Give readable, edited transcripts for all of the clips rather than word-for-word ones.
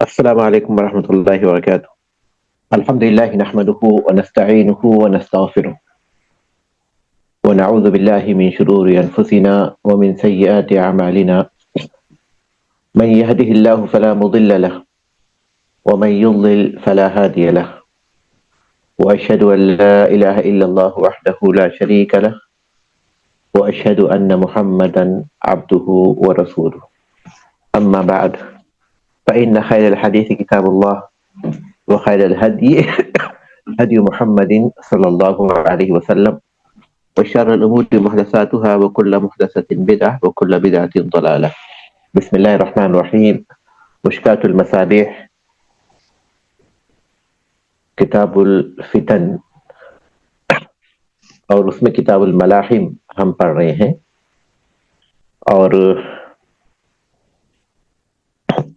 السلام عليكم ورحمة الله وبركاته. الحمد لله نحمده ونستعينه ونستغفره ونعوذ بالله من شرور أنفسنا ومن سيئات أعمالنا. من يهده الله فلا مضل له ومن يضلل فلا هادي له وأشهد أن لا إله إلا الله وحده لا شريك له وأشهد أن محمدا عبده ورسوله. أما بعد فإن خير الحديث كتاب الله وخير الهدي هدي محمد صلى الله عليه وسلم وشر الأمور محدثاتها وكل محدثة بدعة وكل بدعة ضلالة. بسم الله الرحمن الرحيم. مشكاة المصابيح کتاب الفتن اور اس میں کتاب الملاحم ہم پڑھ رہے ہیں، اور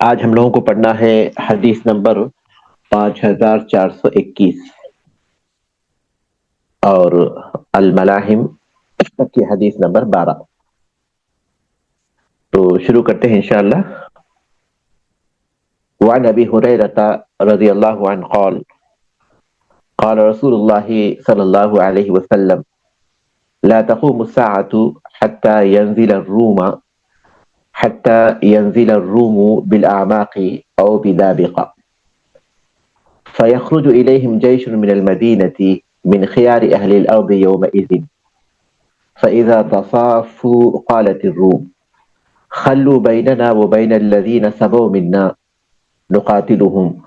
آج ہم لوگوں کو پڑھنا ہے حدیث نمبر 5421 اور الملاحم کی حدیث نمبر 12. تو شروع کرتے ہیں انشاءاللہ. وعن ابی ہریرہ رضی اللہ عنہ قال رسول اللہ صلی اللہ علیہ وسلم لا تقوم الساعة حتى ينزل الروم بالأعماق أو بدابق فيخرج إليهم جيش من المدينة من خيار أهل الأرض يومئذ فإذا تصافوا قالت الروم خلوا بيننا وبين الذين سبوا منا نقاتلهم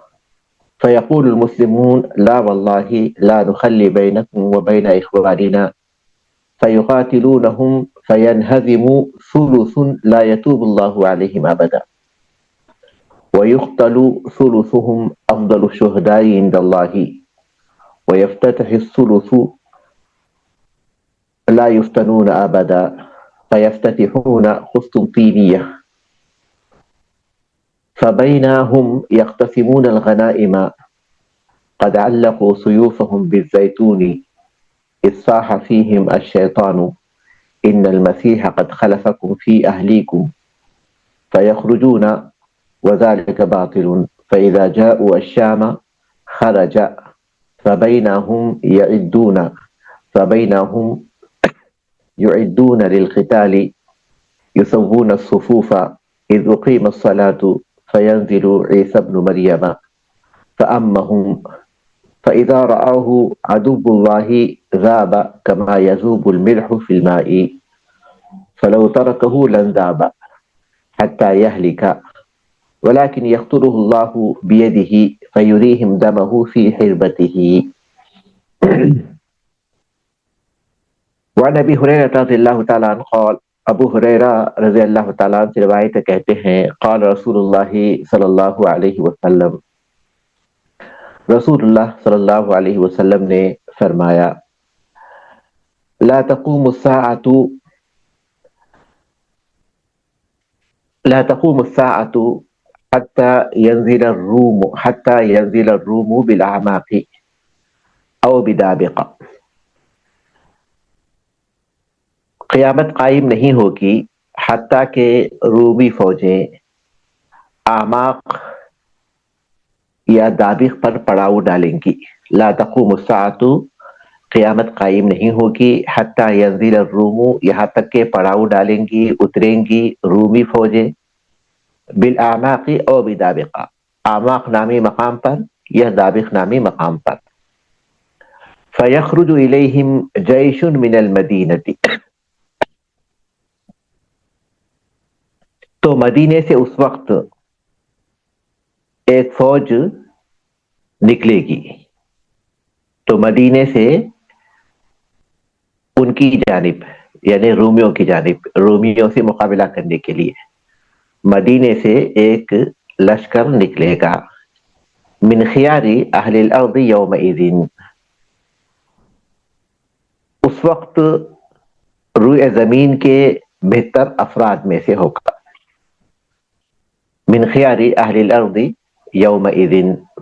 فيقول المسلمون لا والله لا نخلي بينكم وبين إخواننا فيقاتلونهم فينهزم ثلث لا يتوب الله عليهم أبدا ويقتل ثلثهم أفضل الشهداء عند الله ويفتتح الثلث لا يفتنون أبدا فيفتتحون قسطنطينية فبينهم يقتسمون الغنائم قد علقوا سيوفهم بالزيتون إذ صاح فيهم الشيطان إن المسيح قد خلفكم في أهليكم فيخرجون وذلك باطل فإذا جاءوا الشام خرج فبينهم يعدون للقتال يسوون الصفوف إذ أقيم الصلاة فينزل عيسى ابن مريم فأمهم فإذا رآه عدو الله ذاب كما يذوب الملح في الماء فلو تركه لانذاب حتى يهلك ولكن يقتله الله بيده فيريهم دمه في حربته. وعن ابی ہریرہ رضی اللہ تعالیٰ عنہ قال، ابو ہریرہ رضی اللہ تعالیٰ عنہ سے روایت کہتے ہیں قال رسول اللہ صلی اللہ علیہ وسلم، رسول اللہ صلی اللہ علیہ وسلم نے فرمایا لا تقوم الساعة حتى ينزل الروم بالأعماق أو بدابق. قیامت قائم نہیں ہوگی حتیٰ کہ رومی فوجیں اعماق یا دابق پر پڑاؤ ڈالیں گی. لا تقوم الساعة قیامت قائم نہیں ہوگی حتیٰ ينزل الروم یہاں تک کہ پڑاؤ ڈالیں گی، اتریں گی رومی فوجیں بالاعماق او بدابق، اعماق نامی مقام پر یا دابق نامی مقام پر. فیخرج الیہم جیش من المدینہ تو مدینے سے اس وقت ایک فوج نکلے گی. تو مدینے سے ان کی جانب یعنی رومیوں کی جانب، رومیوں سے مقابلہ کرنے کے لیے مدینے سے ایک لشکر نکلے گا. من خیار اہل الارض یومئذ، اس وقت روئے زمین کے بہتر افراد میں سے ہوگا. من خیار اہل الارض یومئذ،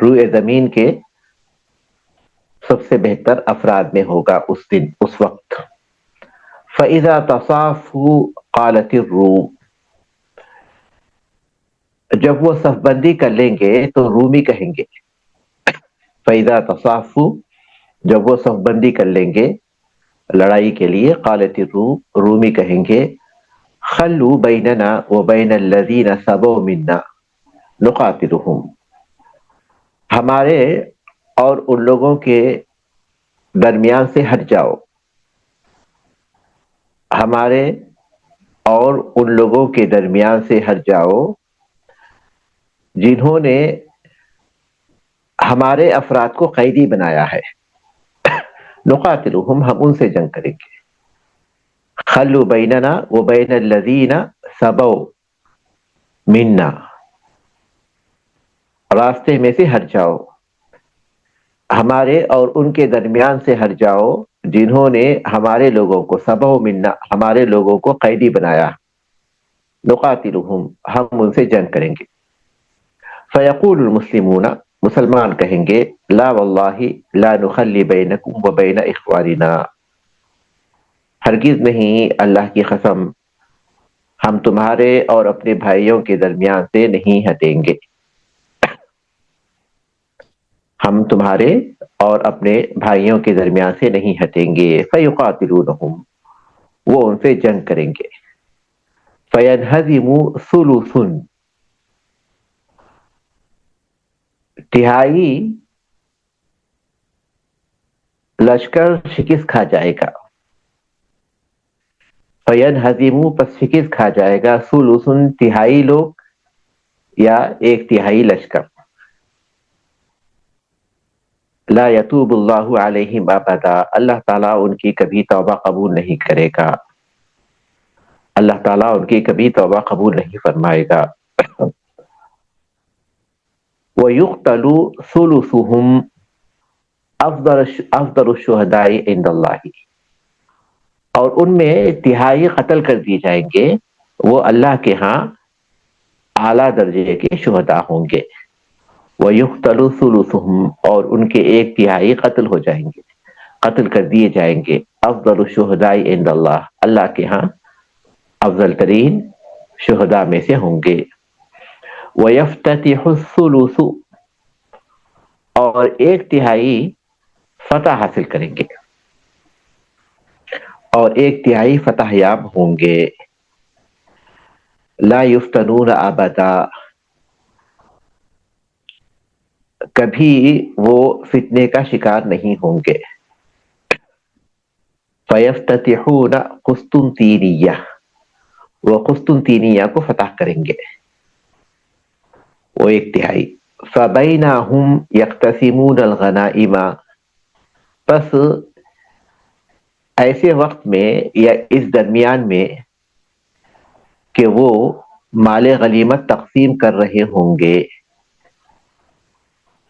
روئے زمین کے سب سے بہتر افراد میں ہوگا اس دن، اس وقت. فَإِذَا تَصَافُوا قَالَتِ الرُّومُ، جب وہ صف بندی کر لیں گے تو رومی کہیں گے، فَإِذَا تَصَافُوا، جب وہ صف بندی کر لیں گے لڑائی کے لیے، قالت الروم، رومی کہیں گے، خلوا بیننا وبین الذین صبوا منا نقاتلہم، ہمارے اور ان لوگوں کے درمیان سے ہٹ جاؤ، ہمارے اور ان لوگوں کے درمیان سے ہٹ جاؤ جنہوں نے ہمارے افراد کو قیدی بنایا ہے، نقاتلہم، ہم ان سے جنگ کریں گے، خلوا بیننا وبین الذین صبوا منا، راستے میں سے ہٹ جاؤ، ہمارے اور ان کے درمیان سے ہٹ جاؤ جنہوں نے ہمارے لوگوں کو، صبوا منا، ہمارے لوگوں کو قیدی بنایا، نقاتلہم، ہم ان سے جنگ کریں گے، فیقول المسلمون، مسلمان کہیں گے، لا واللہ لا نخلی بینکم وبین اخواننا، ہرگز نہیں، اللہ کی قسم، ہم تمہارے اور اپنے بھائیوں کے درمیان سے نہیں ہٹیں گے، ہم تمہارے اور اپنے بھائیوں کے درمیان سے نہیں ہٹیں گے، فیقاتلونہم، وہ ان سے جنگ کریں گے، فینہزم ثلث، تہائی لشکر شکست کھا جائے گا، فینہزم، پس شکست کھا جائے گا، ثلث، تہائی لوگ یا ایک تہائی لشکر، لا یتوب اللہ علیہم ابدا، اللہ تعالیٰ ان کی کبھی توبہ قبول نہیں کرے گا، اللہ تعالیٰ ان کی کبھی توبہ قبول نہیں فرمائے گا، وَيُقْتَلُ ثُلُثُهُمْ افضل الشہداء عند اللہ، اور ان میں تہائی قتل کر دیے جائیں گے، وہ اللہ کے ہاں اعلیٰ درجے کے شہداء ہوں گے، وَيُقْتَلُ ثُلُثُهُمْ، اور ان کے ایک تہائی قتل ہو جائیں گے، قتل کر دیے جائیں گے، افضل الشہداء عند اللہ، اللہ کے ہاں افضل ترین شہداء میں سے ہوں گے، وَيَفْتَتِحُ الثُّلُثُ، اور ایک تہائی فتح حاصل کریں گے، اور ایک تہائی فتح یاب ہوں گے، لا یفتنون ابدا، کبھی وہ فتنے کا شکار نہیں ہوں گے، فیفتتحون قسطنطینیہ، وہ قسطنطینیہ کو فتح کریں گے، وہ ایک تہائی، فبینہم یقتسمون الغنائم، پس ایسے وقت میں یا اس درمیان میں کہ وہ مال غنیمت تقسیم کر رہے ہوں گے،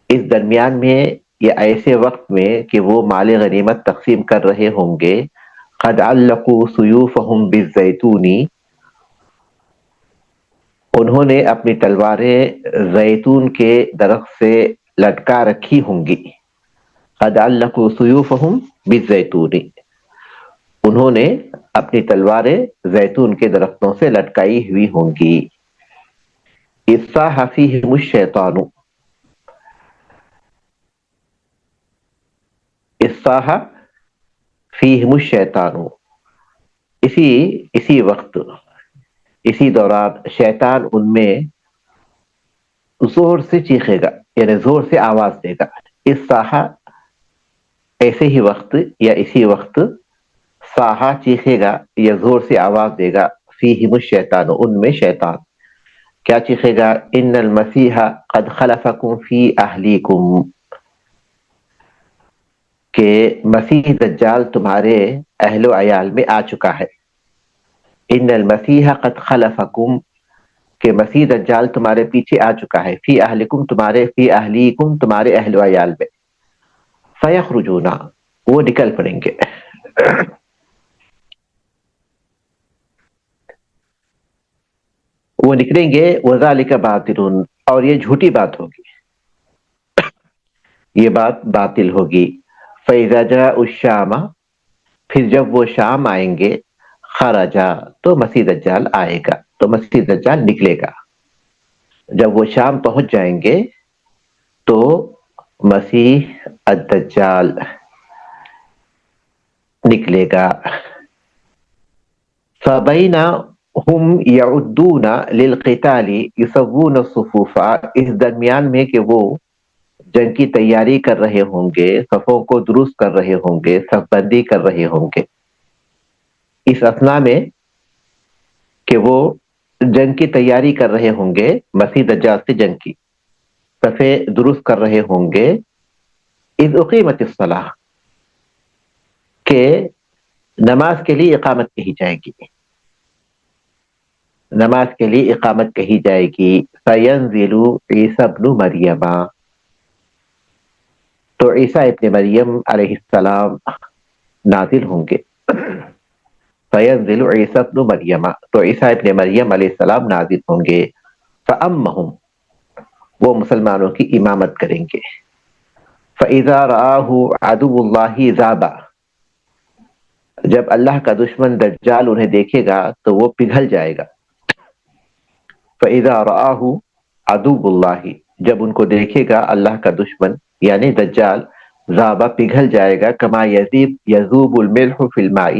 اس درمیان میں یا ایسے وقت میں کہ وہ مال غنیمت تقسیم کر رہے ہوں گے، قد علقوا سیوفہم بالزیتون، انہوں نے اپنی تلواریں زیتون کے درخت سے لٹکا رکھی ہوں گی، قد علقوا سیوفہم بالزیتون، انہوں نے اپنی تلواریں زیتون کے درختوں سے لٹکائی ہوئی ہوں گی، اذ صاح فیہم الشیطان، اذ صاح فیہم الشیطان، اسی وقت، اسی دوران شیطان ان میں زور سے چیخے گا، یعنی زور سے آواز دے گا، اس صاح، ایسے ہی وقت یا اسی وقت، صاحا چیخے گا یا زور سے آواز دے گا، فیہم الشیطان، ان میں شیطان، کیا چیخے گا، ان المسیح قد خلفکم فی اہلیکم، کہ مسیح دجال تمہارے اہل و عیال میں آ چکا ہے، ان المسیح قد خلفکم، کہ مسیح دجال تمہارے پیچھے آ چکا ہے، فی اہلکم، تمہارے، فی اہلیکم، تمہارے اہل و عیال میں، فیخرجون، وہ نکل پڑیں گے، وہ نکلیں گے، وذالک باطل، اور یہ جھوٹی بات ہوگی، یہ بات باطل ہوگی، فاذا جاء الشام، پھر جب وہ شام آئیں گے، خرجا، تو مسیح دجال آئے گا، تو مسیح دجال نکلے گا، جب وہ شام پہنچ جائیں گے تو مسیح الدجال نکلے گا. فبین ہم یعدون للقتال یسوون الصفوف، اس درمیان میں کہ وہ جنگ کی تیاری کر رہے ہوں گے، صفوں کو درست کر رہے ہوں گے، صف بندی کر رہے ہوں گے، اس اثنا میں کہ وہ جنگ کی تیاری کر رہے ہوں گے، مسیح دجال سے جنگ کی صفیں درست کر رہے ہوں گے، اذ اقیمت الصلاح، کہ نماز کے لیے اقامت کہی جائے گی، نماز کے لیے اقامت کہی جائے گی. فینزل عیسی ابن مریم، تو عیسیٰ ابن مریم علیہ السلام نازل ہوں گے. فینزل عیسی ابن مریم، تو عیسیٰ ابن مریم علیہ السلام نازل ہوں گے. فامہم، وہ مسلمانوں کی امامت کریں گے. فاذا رآہ عدو اللہ ذاب، جب اللہ کا دشمن دجال انہیں دیکھے گا تو وہ پگھل جائے گا. فاذا رآہ عدو اللہ، جب ان کو دیکھے گا اللہ کا دشمن یعنی دجال، ذابا پگھل جائے گا. کما یذوب الملح فی الماء،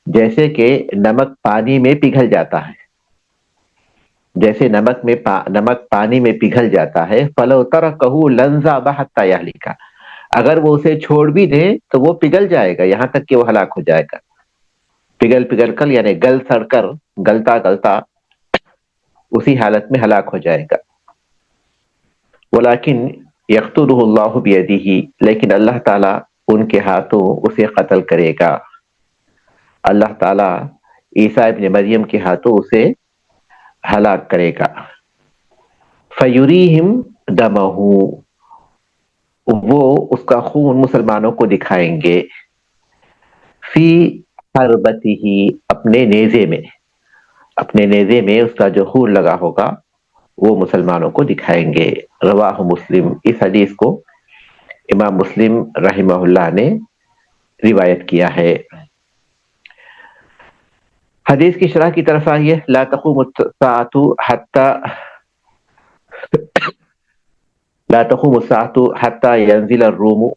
جیسے کہ نمک پانی میں پگھل جاتا ہے، جیسے نمک پانی میں پگھل جاتا ہے. فلو ترکہ لنذاب حتی یہلک، اگر وہ اسے چھوڑ بھی دے تو وہ پگھل جائے گا یہاں تک کہ وہ ہلاک ہو جائے گا. پگھل کر یعنی گل سڑ کر، گلتا گلتا اسی حالت میں ہلاک ہو جائے گا. ولیکن یقتلہ اللہ بیدہ، لیکن اللہ تعالیٰ ان کے ہاتھوں اسے قتل کرے گا. اللہ تعالیٰ عیسیٰ ابن مریم کے ہاتھوں اسے ہلاک کرے گا. فیریہم دمہ، وہ اس کا خون مسلمانوں کو دکھائیں گے. فی حربتہ، اپنے نیزے میں، اپنے نیزے میں اس کا جو خون لگا ہوگا وہ مسلمانوں کو دکھائیں گے. رواہ مسلم، اس حدیث کو امام مسلم رحمہ اللہ نے روایت کیا ہے. حدیث کی شرح کی طرف آئیے. لا تقوم الساعۃ حتی لا تقوم الساعۃ حتی ینزل الروم،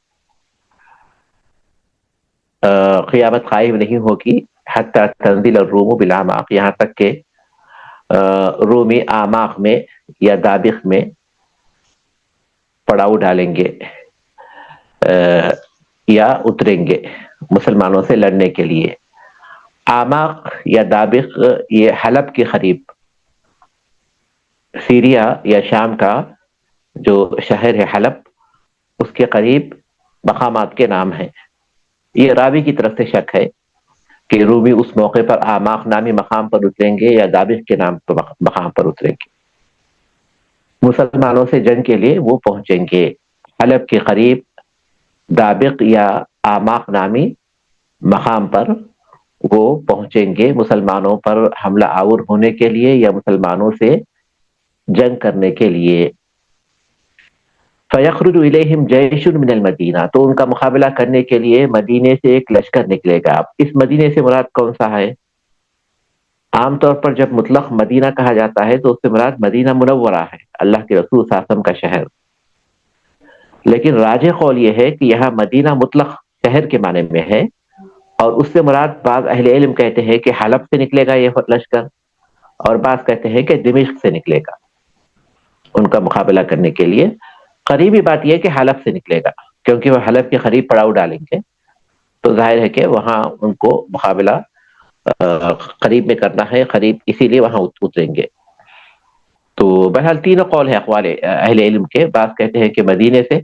قیامت قائم نہیں ہوگی حتی تنزل الروم بالاعماق، یہاں تک کہ رومی اعماق میں یا دابق میں پڑاؤ ڈالیں گے یا اتریں گے مسلمانوں سے لڑنے کے لیے. اعماق یا دابق یہ حلب کے قریب، سیریا یا شام کا جو شہر ہے حلب، اس کے قریب مقامات کے نام ہیں. یہ راوی کی طرف سے شک ہے کہ رومی اس موقع پر اعماق نامی مقام پر اتریں گے یا دابق کے نام پر مقام پر اتریں گے. مسلمانوں سے جنگ کے لیے وہ پہنچیں گے حلب کے قریب دابق یا اعماق نامی مقام پر وہ پہنچیں گے مسلمانوں پر حملہ آور ہونے کے لیے یا مسلمانوں سے جنگ کرنے کے لیے. فَيَخْرُجُ إِلَيْهِمْ جَيْشٌ مِّنَ الْمَدِينَةِ، تو ان کا مقابلہ کرنے کے لیے مدینے سے ایک لشکر نکلے گا. اس مدینے سے مراد کون سا ہے؟ عام طور پر جب مطلق مدینہ کہا جاتا ہے تو اس سے مراد مدینہ منورہ ہے، اللہ کے رسول صلی اللہ علیہ وسلم کا شہر. لیکن راجح قول یہ ہے کہ یہاں مدینہ مطلق شہر کے معنی میں ہے، اور اس سے مراد بعض اہل علم کہتے ہیں کہ حلب سے نکلے گا یہ لشکر، اور بعض کہتے ہیں کہ دمشق سے نکلے گا ان کا مقابلہ کرنے کے لیے. قریبی بات یہ ہے کہ حلب سے نکلے گا، کیونکہ وہ حلب کے قریب پڑاؤ ڈالیں گے تو ظاہر ہے کہ وہاں ان کو مقابلہ قریب میں کرنا ہے، قریب، اسی لیے وہاں اتریں گے. تو بہرحال تینوں قول ہے اقوال اہل علم کے. بعض کہتے ہیں کہ مدینے سے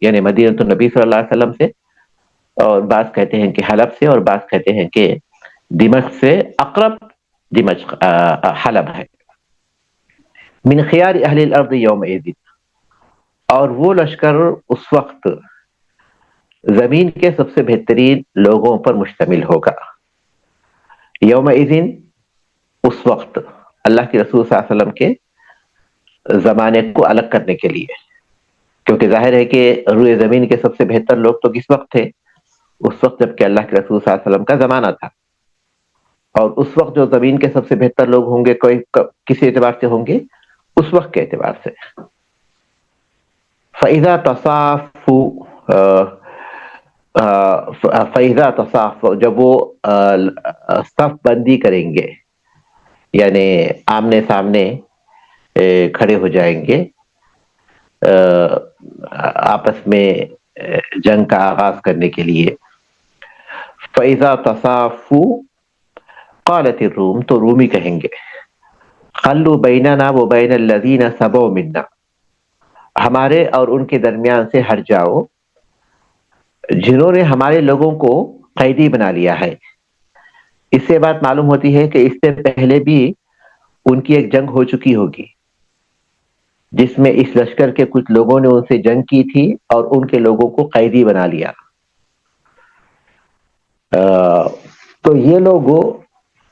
یعنی مدینۃ النبی صلی اللہ علیہ وسلم سے، اور بعض کہتے ہیں کہ حلب سے، اور بعض کہتے ہیں کہ دمشق سے. اقرب دمشق حلب ہے. من خیار اہل الارض یومئذ، اور وہ لشکر اس وقت زمین کے سب سے بہترین لوگوں پر مشتمل ہوگا. یومئذ اس وقت، اللہ کے رسول صلی اللہ علیہ وسلم کے زمانے کو الگ کرنے کے لیے، کیونکہ ظاہر ہے کہ روئے زمین کے سب سے بہتر لوگ تو کس وقت تھے؟ اس وقت جب کہ اللہ کے رسول صلی اللہ علیہ وسلم کا زمانہ تھا. اور اس وقت جو زمین کے سب سے بہتر لوگ ہوں گے کوئی کسی اعتبار سے ہوں گے، اس وقت کے اعتبار سے. فَإِذَا تَصَافُوا فَإِذَا تَصَافُوا جب وہ صف بندی کریں گے، یعنی آمنے سامنے کھڑے ہو جائیں گے آپس میں جنگ کا آغاز کرنے کے لیے. فَإِذَا تَصَافُوا قالت الروم تو رومی کہیں گے خلوا بیننا و بین الذین صبوا منا، ہمارے اور ان کے درمیان سے ہٹ جاؤ جنہوں نے ہمارے لوگوں کو قیدی بنا لیا ہے. اس سے بات معلوم ہوتی ہے کہ اس سے پہلے بھی ان کی ایک جنگ ہو چکی ہوگی جس میں اس لشکر کے کچھ لوگوں نے ان سے جنگ کی تھی اور ان کے لوگوں کو قیدی بنا لیا. تو یہ لوگ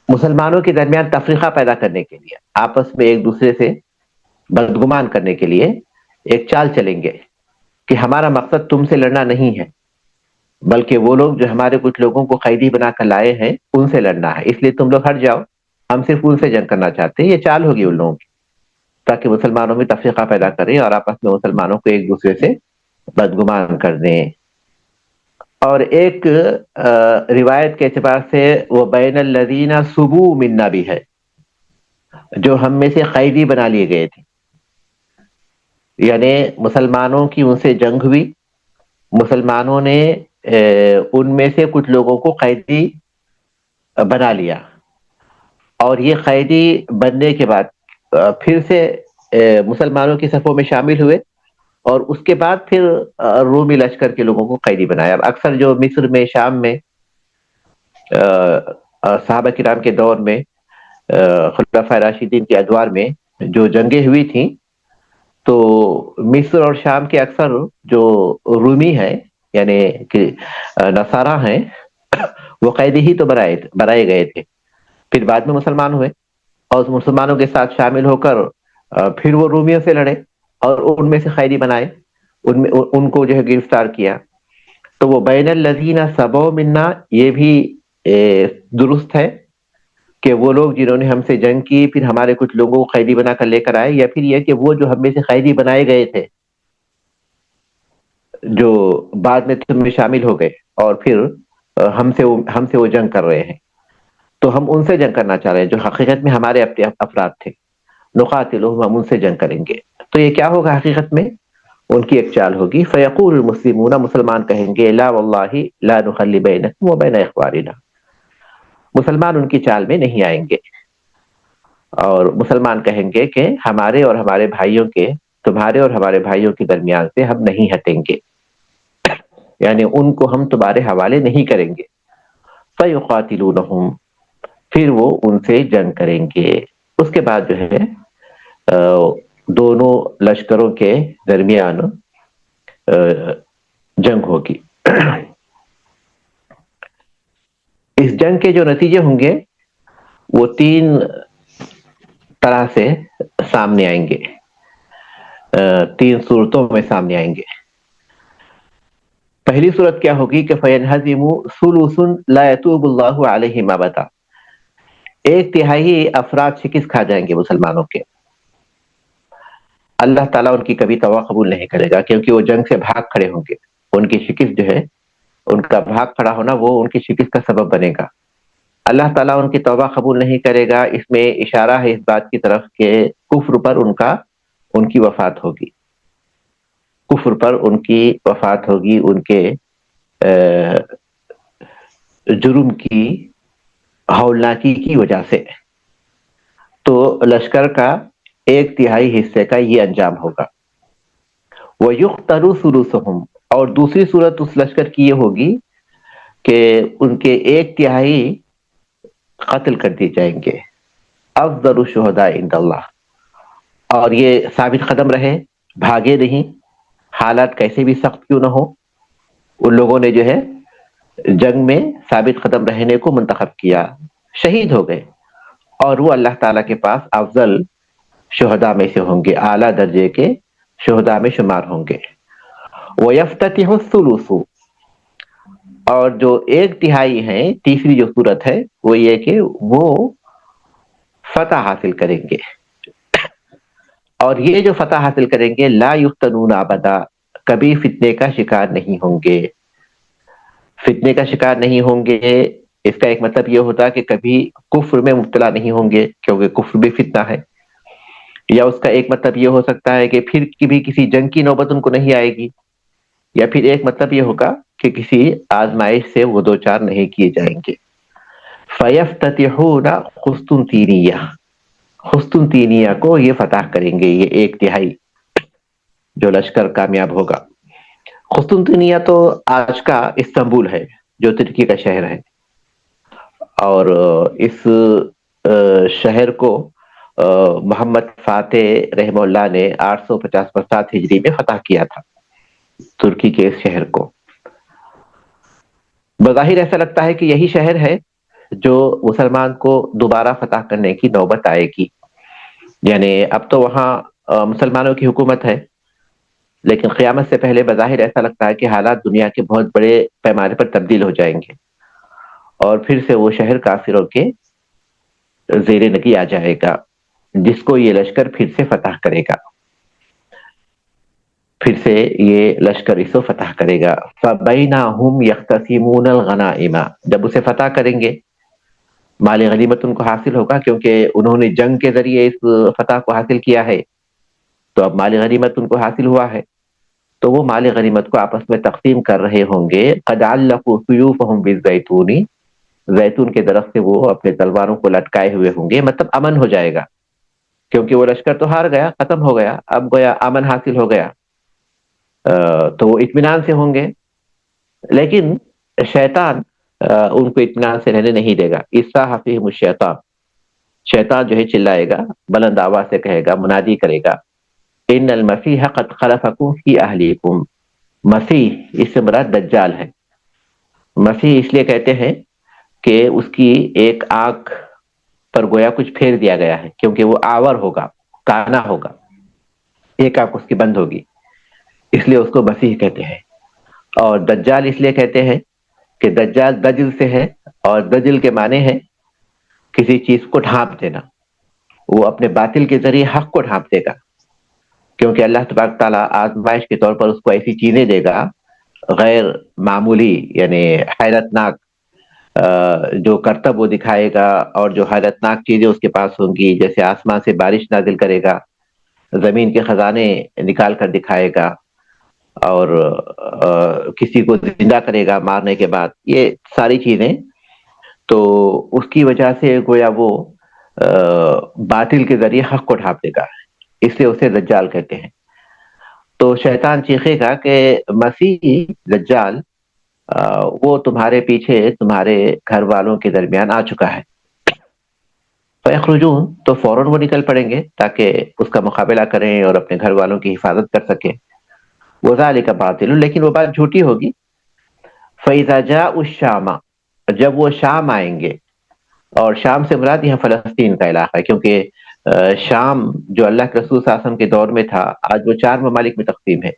مسلمانوں کے درمیان تفریقہ پیدا کرنے کے لیے، آپس میں ایک دوسرے سے بدگمان کرنے کے لیے ایک چال چلیں گے کہ ہمارا مقصد تم سے لڑنا نہیں ہے بلکہ وہ لوگ جو ہمارے کچھ لوگوں کو قیدی بنا کر لائے ہیں ان سے لڑنا ہے، اس لیے تم لوگ ہٹ جاؤ، ہم صرف ان سے جنگ کرنا چاہتے ہیں. یہ چال ہوگی ان لوگوں کی تاکہ مسلمانوں میں تفریقہ پیدا کریں اور آپس میں مسلمانوں کو ایک دوسرے سے بدگمان کر دیں. اور ایک روایت کے اعتبار سے وہ بین الذین صبوا منا بھی ہے، جو ہم میں سے قیدی بنا لیے گئے تھے، یعنی مسلمانوں کی ان سے جنگ ہوئی، مسلمانوں نے ان میں سے کچھ لوگوں کو قیدی بنا لیا اور یہ قیدی بننے کے بعد پھر سے مسلمانوں کی صفوں میں شامل ہوئے اور اس کے بعد پھر رومی لشکر کے لوگوں کو قیدی بنایا. اب اکثر جو مصر میں، شام میں صحابہ کرام کے دور میں خلفائے راشدین کے ادوار میں جو جنگیں ہوئی تھیں تو مصر اور شام کے اکثر جو رومی ہیں یعنی کہ نصارہ ہیں وہ قیدی ہی تو بنائے گئے تھے، پھر بعد میں مسلمان ہوئے اور اس مسلمانوں کے ساتھ شامل ہو کر پھر وہ رومیوں سے لڑے اور ان میں سے قیدی بنائے، ان کو جو ہے گرفتار کیا. تو وہ بین الذین صبوا منا یہ بھی درست ہے کہ وہ لوگ جنہوں نے ہم سے جنگ کی پھر ہمارے کچھ لوگوں کو قیدی بنا کر لے کر آئے، یا پھر یہ کہ وہ جو ہم میں سے قیدی بنائے گئے تھے جو بعد میں تم میں شامل ہو گئے اور پھر ہم سے وہ جنگ کر رہے ہیں تو ہم ان سے جنگ کرنا چاہ رہے ہیں جو حقیقت میں ہمارے اپنے افراد تھے. نقاتلہم ہم ان سے جنگ کریں گے. تو یہ کیا ہوگا حقیقت میں؟ ان کی ایک چال ہوگی. فیقول المسلمون مسلمان کہیں گے لا واللہ لا نخلی بینکم و بین اخواننا، مسلمان ان کی چال میں نہیں آئیں گے اور مسلمان کہیں گے کہ ہمارے اور ہمارے بھائیوں کے، تمہارے اور ہمارے بھائیوں کے درمیان سے ہم نہیں ہٹیں گے، یعنی ان کو ہم تمہارے حوالے نہیں کریں گے. فیقاتلونہم پھر وہ ان سے جنگ کریں گے. اس کے بعد جو ہے دونوں لشکروں کے درمیان جنگ ہوگی. اس جنگ کے جو نتیجے ہوں گے وہ 3 طرح سے سامنے آئیں گے، 3 صورتوں میں سامنے آئیں گے. پہلی صورت کیا ہوگی کہ فَيَنْهَزِمُ ثُلُثٌ لَا يَتُوبُ اللَّهُ عَلَيْهِمْ أَبَدًا، 1/3 افراد شکست کھا جائیں گے مسلمانوں کے، اللہ تعالیٰ ان کی کبھی توبہ قبول نہیں کرے گا کیونکہ وہ جنگ سے بھاگ کھڑے ہوں گے. ان کی شکست جو ہے، ان کا بھاگ کھڑا ہونا وہ ان کی شکست کا سبب بنے گا. اللہ تعالیٰ ان کی توبہ قبول نہیں کرے گا. اس میں اشارہ ہے اس بات کی طرف کہ کفر پر ان کی وفات ہوگی، کفر پر ان کی وفات ہوگی، ان کے جرم کی ہولناکی کی وجہ سے. تو لشکر کا 1/3 حصے کا یہ انجام ہوگا. وَيُقْتَلُ ثُلُثُهُمْ اور دوسری صورت اس لشکر کی یہ ہوگی کہ ان کے 1/3 قتل کر دیے جائیں گے. افضل الشہداء عند اللہ، اور یہ ثابت قدم رہے، بھاگے نہیں، حالات کیسے بھی سخت کیوں نہ ہو، ان لوگوں نے جو ہے جنگ میں ثابت قدم رہنے کو منتخب کیا، شہید ہو گئے اور وہ اللہ تعالیٰ کے پاس افضل شہداء میں سے ہوں گے، اعلیٰ درجے کے شہداء میں شمار ہوں گے. وَيَفْتَتِحُ الثُّلُثُ اور جو 1/3 ہیں، تیسری جو صورت ہے وہ یہ کہ وہ فتح حاصل کریں گے. اور یہ جو فتح حاصل کریں گے لا یفتنون ابدا، کبھی فتنے کا شکار نہیں ہوں گے. فتنے کا شکار نہیں ہوں گے، اس کا ایک مطلب یہ ہوتا ہے کہ کبھی کفر میں مبتلا نہیں ہوں گے، کیونکہ کفر بھی فتنہ ہے. یا اس کا ایک مطلب یہ ہو سکتا ہے کہ پھر بھی کسی جنگ کی نوبت ان کو نہیں آئے گی. یا پھر ایک مطلب یہ ہوگا کہ کسی آزمائش سے وہ دو چار نہیں کیے جائیں گے. فَيَفْتَتِحُونَ قسطنطینیہ، قسطنطینیہ کو یہ فتح کریں گے، یہ ایک تہائی جو لشکر کامیاب ہوگا. قسطنطینیہ تو آج کا استنبول ہے جو ترکی کا شہر ہے. اور اس شہر کو محمد فاتح رحمہ اللہ نے 850 ہجری میں فتح کیا تھا، ترکی کے اس شہر کو. بظاہر ایسا لگتا ہے کہ یہی شہر ہے جو مسلمان کو دوبارہ فتح کرنے کی نوبت آئے گی. یعنی اب تو وہاں مسلمانوں کی حکومت ہے، لیکن قیامت سے پہلے بظاہر ایسا لگتا ہے کہ حالات دنیا کے بہت بڑے پیمانے پر تبدیل ہو جائیں گے، اور پھر سے وہ شہر کافروں کے زیر نگی آ جائے گا، جس کو یہ لشکر پھر سے فتح کرے گا. پھر سے یہ لشکر اس کو فتح کرے گا. فَبَيْنَهُمْ يَخْتَصِمُونَ الْغَنَائِمَ، جب اسے فتح کریں گے مال غنیمت ان کو حاصل ہوگا، کیونکہ انہوں نے جنگ کے ذریعے اس فتح کو حاصل کیا ہے، تو اب مال غنیمت ان کو حاصل ہوا ہے، تو وہ مال غنیمت کو آپس میں تقسیم کر رہے ہوں گے. قَدْ عَلَّقُوا سُيُوفَهُمْ بِالزَّيْتُونِ، زیتون کے درخت سے وہ اپنے تلواروں کو لٹکائے ہوئے ہوں گے. مطلب امن ہو جائے گا، کیونکہ وہ لشکر تو ہار گیا، ختم ہو گیا، اب گویا امن حاصل ہو گیا، تو وہ اطمینان سے ہوں گے. لیکن شیطان ان کو اطمینان سے رہنے نہیں دے گا. اصاح فیہم الشیطان، شیطان جو ہے چلائے گا، بلند آواز سے کہے گا، منادی کرے گا، ان المسیح قد خلفکم فی اہلیکم. مسیح اس سے مراد دجال ہے. مسیح اس لیے کہتے ہیں کہ اس کی ایک آنکھ پر گویا کچھ پھیر دیا گیا ہے، کیونکہ وہ آور ہوگا، کانا ہوگا، ایک آنکھ اس کی بند ہوگی، اس لیے اس کو مسیح کہتے ہیں. اور دجال اس لیے کہتے ہیں کہ دجال دجل سے ہے، اور دجل کے معنی ہے کسی چیز کو ڈھانپ دینا. وہ اپنے باطل کے ذریعے حق کو ڈھانپ دے گا، کیونکہ اللہ تبارک تعالیٰ آزمائش کے طور پر اس کو ایسی چیزیں دے گا غیر معمولی، یعنی حیرت ناک، جو کرتب وہ دکھائے گا، اور جو حیرت ناک چیزیں اس کے پاس ہوں گی، جیسے آسمان سے بارش نازل کرے گا، زمین کے خزانے نکال کر دکھائے گا، اور کسی کو زندہ کرے گا مارنے کے بعد. یہ ساری چیزیں تو اس کی وجہ سے گویا وہ باطل کے ذریعے حق کو ڈھانپ دے گا، اس لیے اسے دجال کہتے ہیں. تو شیطان چیخے گا کہ مسیح دجال وہ تمہارے پیچھے تمہارے گھر والوں کے درمیان آ چکا ہے. فیخرجون، تو فوراً وہ نکل پڑیں گے تاکہ اس کا مقابلہ کریں اور اپنے گھر والوں کی حفاظت کر سکیں. وذالک باطل، لیکن وہ بات جھوٹی ہوگی. فَإِذَا جَاءُوا الشَّامَ، جب وہ شام آئیں گے، اور شام سے مراد یہاں فلسطین کا علاقہ ہے، کیونکہ شام جو اللہ کے رسول صلی اللہ علیہ وسلم کے دور میں تھا، آج وہ 4 ممالک میں تقسیم ہے.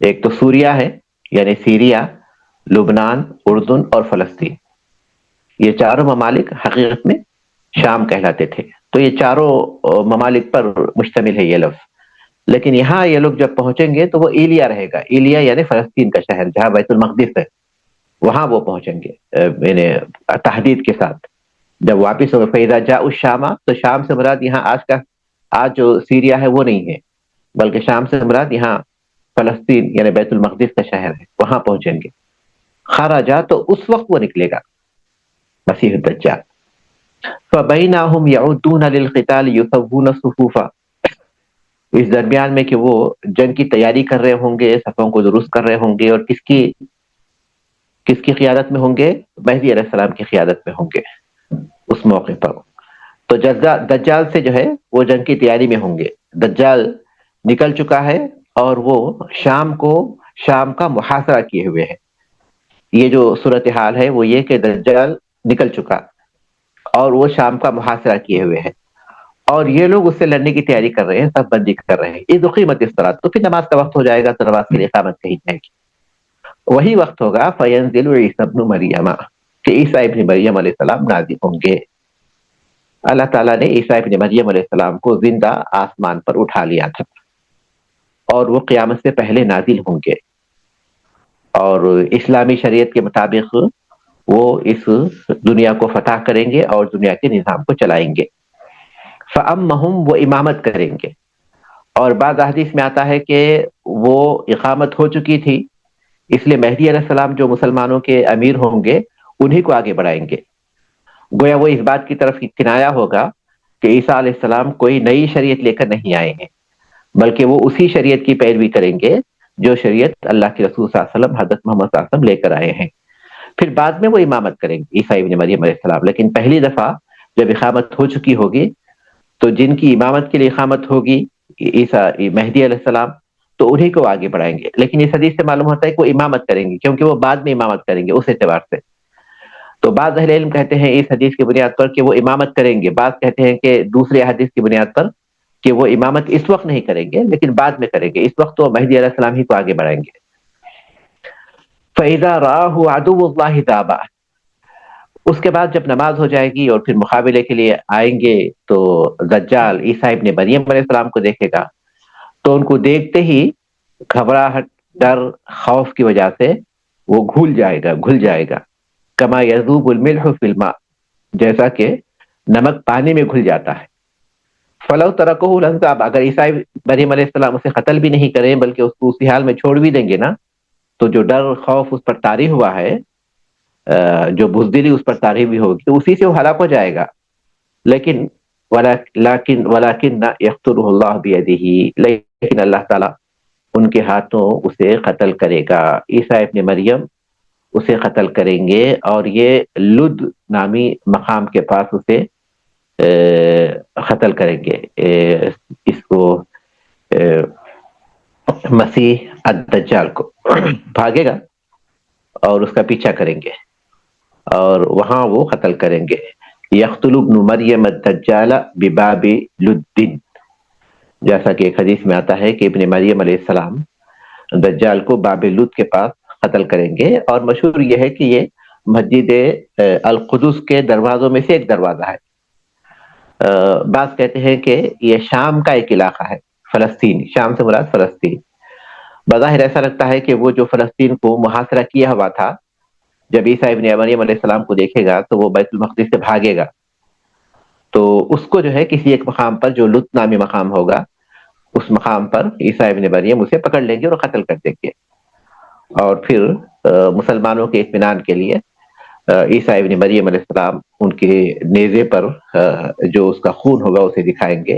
ایک تو سوریہ ہے، یعنی سیریا، لبنان، اردن اور فلسطین. یہ چاروں ممالک حقیقت میں شام کہلاتے تھے. تو یہ چاروں ممالک پر مشتمل ہے یہ لفظ. لیکن یہاں یہ لوگ جب پہنچیں گے تو وہ ایلیا رہے گا. ایلیا یعنی فلسطین کا شہر جہاں بیت المقدس ہے، وہاں وہ پہنچیں گے، یعنی تحدید کے ساتھ. جب واپس ہو فیضا جا اس شامہ، تو شام سے مراد یہاں آج جو سیریا ہے وہ نہیں ہے، بلکہ شام سے مراد یہاں فلسطین یعنی بیت المقدس کا شہر ہے، وہاں پہنچیں گے. خراجا، تو اس وقت وہ نکلے گا مسیح الدجال. فبینہم یعدون للقتال یسوون الصفوف، اس درمیان میں کہ وہ جنگ کی تیاری کر رہے ہوں گے، صفوں کو درست کر رہے ہوں گے، اور کس کی قیادت میں ہوں گے؟ مہدی علیہ السلام کی قیادت میں ہوں گے اس موقع پر. تو دجال سے جو ہے وہ جنگ کی تیاری میں ہوں گے. دجال نکل چکا ہے، اور وہ شام کا محاصرہ کیے ہوئے ہے. یہ جو صورتحال ہے وہ یہ کہ دجال نکل چکا اور وہ شام کا محاصرہ کیے ہوئے ہے، اور یہ لوگ اس سے لڑنے کی تیاری کر رہے ہیں، سب بندی کر رہے ہیں. یہ دو قیمت اس طرح، تو پھر نماز کا وقت ہو جائے گا تو نماز کے لیے اقامت کہی جائے گی. وہی وقت ہوگا فینزل عیسی ابن مریم، کہ عیسیٰ ابن مریم علیہ السلام نازل ہوں گے. اللہ تعالیٰ نے عیسیٰ ابن مریم علیہ السلام کو زندہ آسمان پر اٹھا لیا تھا، اور وہ قیامت سے پہلے نازل ہوں گے، اور اسلامی شریعت کے مطابق وہ اس دنیا کو فتح کریں گے اور دنیا کے نظام کو چلائیں گے۔ فَأَمَّهُمْ، وہ امامت کریں گے، اور بعض احادیث میں آتا ہے کہ وہ اقامت ہو چکی تھی، اس لیے مہدی علیہ السلام جو مسلمانوں کے امیر ہوں گے انہی کو آگے بڑھائیں گے۔ گویا وہ اس بات کی طرف کنایا ہوگا کہ عیسیٰ علیہ السلام کوئی نئی شریعت لے کر نہیں آئے ہیں، بلکہ وہ اسی شریعت کی پیروی کریں گے جو شریعت اللہ کے رسول صلی اللہ علیہ وسلم، حضرت محمد صلی اللہ علیہ وسلم لے کر آئے ہیں۔ پھر بعد میں وہ امامت کریں گے عیسیٰ ابن مریم علیہ السلام، لیکن پہلی دفعہ جب اقامت ہو چکی ہوگی تو جن کی امامت کے لیے اقامت ہوگی عیسیٰ مہدی علیہ السلام، تو انہی کو آگے بڑھائیں گے۔ لیکن اس حدیث سے معلوم ہوتا ہے کہ وہ امامت کریں گے، کیونکہ وہ بعد میں امامت کریں گے اس اعتبار سے۔ تو بعض اہل علم کہتے ہیں اس حدیث کی بنیاد پر کہ وہ امامت کریں گے، بعض کہتے ہیں کہ دوسری حدیث کی بنیاد پر کہ وہ امامت اس وقت نہیں کریں گے لیکن بعد میں کریں گے، اس وقت تو مہدی علیہ السلام ہی کو آگے بڑھائیں گے۔ فَإِذَا رَآهُ عَدُوُّ اللَّهِ تَابَعَ، اس کے بعد جب نماز ہو جائے گی اور پھر مقابلے کے لیے آئیں گے تو دجال عیسیٰ ابن مریم علیہ السلام کو دیکھے گا، تو ان کو دیکھتے ہی گھبراہٹ، ڈر، خوف کی وجہ سے وہ گھل جائے گا کما یذوب الملح فی الماء، جیسا کہ نمک پانی میں گھل جاتا ہے۔ فلو ترکہ لنذاب، اگر عیسیٰ مریم علیہ السلام اسے قتل بھی نہیں کریں بلکہ اس کو اسی حال میں چھوڑ بھی دیں گے نا، تو جو ڈر خوف اس پر طاری ہوا ہے، جو بزدلی اس پر طاری بھی ہوگی، اسی سے وہ ہلاک ہو جائے گا۔ لیکن یقتلہ اللہ بیدہ، لیکن اللہ تعالیٰ ان کے ہاتھوں اسے قتل کرے گا۔ عیسیٰ ابن مریم اسے قتل کریں گے، اور یہ لد نامی مقام کے پاس اسے قتل کریں گے، اس کو مسیح الدجال کو بھاگے گا اور اس کا پیچھا کریں گے اور وہاں وہ قتل کریں گے۔ یقتل ابن مریم الدجال بباب لد، جیسا کہ ایک حدیث میں آتا ہے کہ ابن مریم علیہ السلام دجال کو باب لد کے پاس قتل کریں گے، اور مشہور یہ ہے کہ یہ مسجد القدس کے دروازوں میں سے ایک دروازہ ہے۔ بعض کہتے ہیں کہ یہ شام کا ایک علاقہ ہے، فلسطین، شام سے مراد فلسطین۔ بظاہر ایسا لگتا ہے کہ وہ جو فلسطین کو محاصرہ کیا ہوا تھا، جب عیسیٰ ابن مریم علیہ السلام کو دیکھے گا تو وہ بیت المقدس سے بھاگے گا، تو اس کو جو ہے کسی ایک مقام پر جو لط نامی مقام ہوگا، اس مقام پر عیسیٰ ابن مریم اسے پکڑ لیں گے اور قتل کر دیں گے، اور پھر مسلمانوں کے اطمینان کے لیے عیسیٰ ابن مریم علیہ السلام ان کے نیزے پر جو اس کا خون ہوگا اسے دکھائیں گے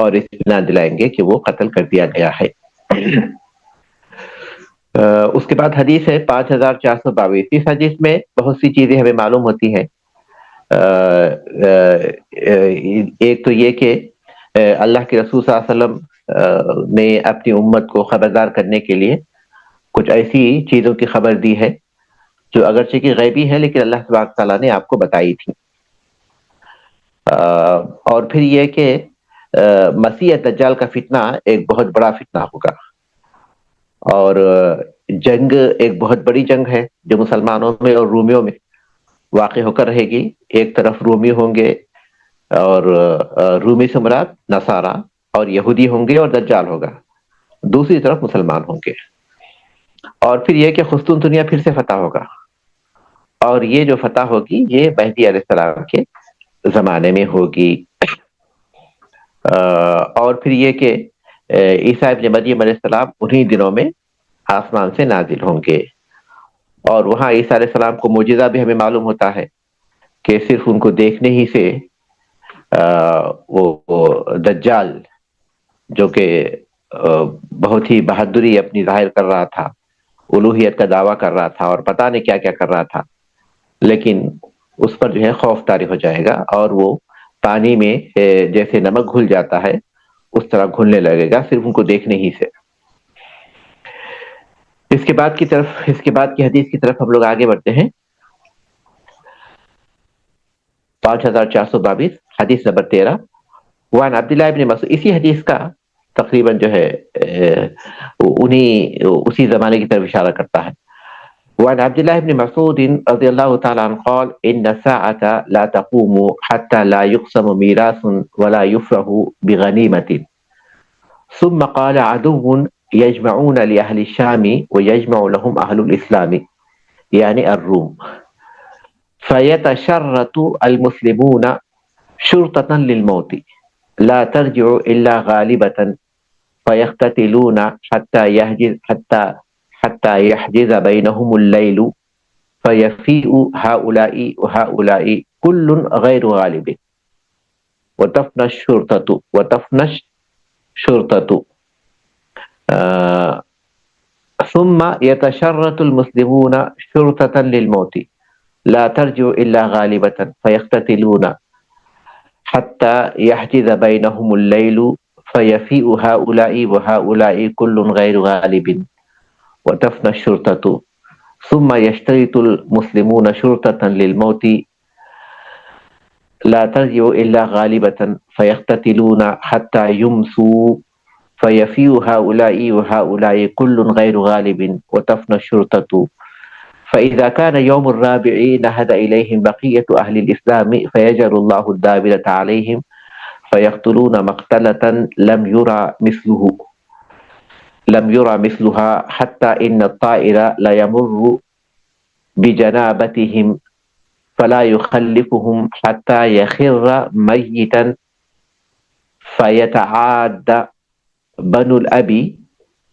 اور اطمینان دلائیں گے کہ وہ قتل کر دیا گیا ہے۔ اس کے بعد حدیث ہے 5422۔ اس حدیث میں بہت سی چیزیں ہمیں معلوم ہوتی ہیں۔ ایک تو یہ کہ اللہ کے رسول صلی اللہ علیہ وسلم نے اپنی امت کو خبردار کرنے کے لیے کچھ ایسی چیزوں کی خبر دی ہے جو اگرچہ کہ غیبی ہے لیکن اللہ تبارک تعالیٰ نے آپ کو بتائی تھی۔ اور پھر یہ کہ مسیح دجال کا فتنہ ایک بہت بڑا فتنہ ہوگا، اور جنگ ایک بہت بڑی جنگ ہے جو مسلمانوں میں اور رومیوں میں واقع ہو کر رہے گی۔ ایک طرف رومی ہوں گے، اور رومی سے مراد نصارہ اور یہودی ہوں گے اور دجال ہوگا، دوسری طرف مسلمان ہوں گے، اور پھر یہ کہ قسطنطنیہ پھر سے فتح ہوگا، اور یہ جو فتح ہوگی یہ مہدی علیہ السلام کے زمانے میں ہوگی۔ اور پھر یہ کہ عیسیٰ ابن مریم علیہ السلام انہی دنوں میں آسمان سے نازل ہوں گے، اور وہاں عیسیٰ علیہ السلام کو معجزہ بھی ہمیں معلوم ہوتا ہے کہ صرف ان کو دیکھنے ہی سے وہ دجال جو کہ بہت ہی بہادری اپنی ظاہر کر رہا تھا، الوہیت کا دعویٰ کر رہا تھا اور پتہ نہیں کیا کیا کر رہا تھا، لیکن اس پر جو ہے خوف طاری ہو جائے گا اور وہ پانی میں جیسے نمک گھل جاتا ہے اس طرح گھلنے لگے گا صرف ان کو دیکھنے ہی سے۔ اس کے بعد کی حدیث کی طرف ہم لوگ آگے بڑھتے ہیں۔ 5422 حدیث نمبر 13، وعن عبداللہ ابن مسعود، اسی حدیث کا تقریباً جو ہے اسی زمانے کی طرف اشارہ کرتا ہے۔ وعن عبد الله بن مسعود رضي الله تعالى عنه قال إن الساعة لا تقوم حتى لا يقسم ميراث ولا يفرح بغنيمة. ثم قال عدو يجمعون لأهل الشام ويجمع لهم أهل الإسلام يعني الروم فيتشرط المسلمون شرطة للموت لا ترجع إلا غالبة فيقتتلون حتى يحجز بينهم الليل فيفيء هؤلاء وهؤلاء كل غير غالب وتفنى الشرطة ثم يتشرط المسلمون شرطة للموت لا ترجع إلا غالبة فيقتتلون حتى يحجز بينهم الليل فيفيء هؤلاء وهؤلاء كل غير غالب وتفنى الشرطة ثم يشترط المسلمون شرطة للموت لا ترجع إلا غالبة فيقتتلون حتى يمسوا فيفيء هؤلاء وهؤلاء كل غير غالب وتفنى الشرطة فإذا كان يوم الرابع نهد إليهم بقية أهل الإسلام فيجر الله الدابرة عليهم فيقتلون مقتلة لم يرى مثلها حتى إن الطائر لا يمر بجنابتهم فلا يخلفهم حتى يخر ميتا فيتعاد بنو الأبي